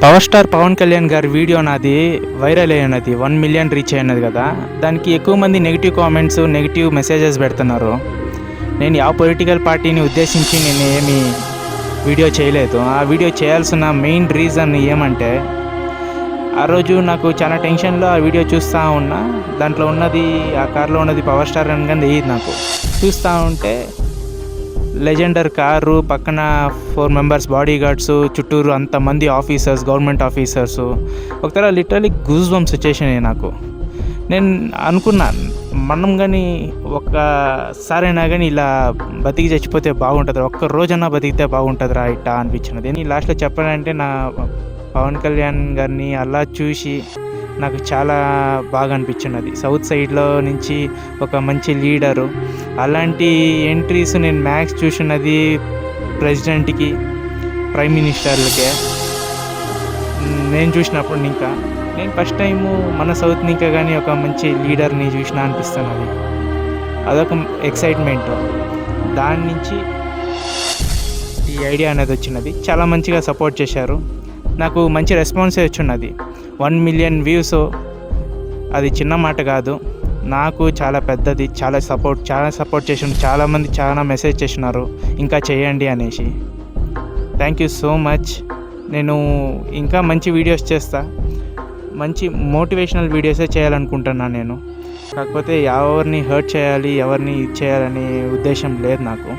Power star Pawan Kalyan గారి video నాది viral అయినది 1 మిలియన్ రీచ్ అయినది కదా. దానికి ఎక్కువ మంది నెగిటివ్ కామెంట్స్, నెగిటివ్ మెసేజెస్ పెడుతున్నారు. నేను ఆ పొలిటికల్ పార్టీని ఉద్దేశించి నేను ఏమి వీడియో చేయలేదు. ఆ వీడియో చేయాల్సిన మెయిన్ రీజన్ ఏమంటే, ఆ రోజు నాకు చాలా టెన్షన్లో ఆ వీడియో చూస్తూ ఉన్నా. దాంట్లో ఉన్నది, ఆ కార్లో ఉన్నది పవర్ స్టార్ అని కానీ తెలియదు నాకు. చూస్తూ ఉంటే లెజెండర్ కారు పక్కన 4 మెంబర్స్ బాడీ గార్డ్స్, చుట్టూరు అంతమంది ఆఫీసర్స్, గవర్నమెంట్ ఆఫీసర్సు, ఒకతర లిటరలీ గూస్ బంప్స్ వచ్చేసినాయి నాకు. నేను అనుకున్నాను, మనం కానీ ఒక్కసారైనా కానీ ఇలా బతికి చచ్చిపోతే బాగుంటుంది, ఒక్క రోజన్నా బతికితే బాగుంటుందిరా ఇట్టా అనిపించినది. నేను లాస్ట్లో చెప్పాలంటే, నా పవన్ కళ్యాణ్ గారిని అలా చూసి నాకు చాలా బాగా అనిపించినది. సౌత్ సైడ్లో నుంచి ఒక మంచి లీడరు, అలాంటి ఎంట్రీస్ నేను మ్యాక్స్ చూసినది ప్రెసిడెంట్కి, ప్రైమ్ మినిస్టర్లకే. నేను చూసినప్పుడు నేను ఫస్ట్ టైము మన సౌత్ ఇంకా కానీ ఒక మంచి లీడర్ని చూసినా అనిపిస్తున్నది. అదొక ఎక్సైట్మెంట్. దాని నుంచి ఈ ఐడియా అనేది వచ్చినది. చాలా మంచిగా సపోర్ట్ చేశారు. నాకు మంచి రెస్పాన్సే వచ్చిన్నది. 1 మిలియన్ వ్యూస్ అది చిన్న మాట కాదు, నాకు చాలా పెద్దది. చాలా సపోర్ట్ చేసి చాలామంది చాలా మెసేజ్ చేసినారు ఇంకా చేయండి అనేసి. Thank you so much. నేను ఇంకా మంచి వీడియోస్ చేస్తా, మంచి మోటివేషనల్ వీడియోసే చేయాలనుకుంటున్నాను నేను. కాకపోతే ఎవరిని హర్ట్ చేయాలి, ఎవరిని చేయాలనే ఉద్దేశం లేదు నాకు.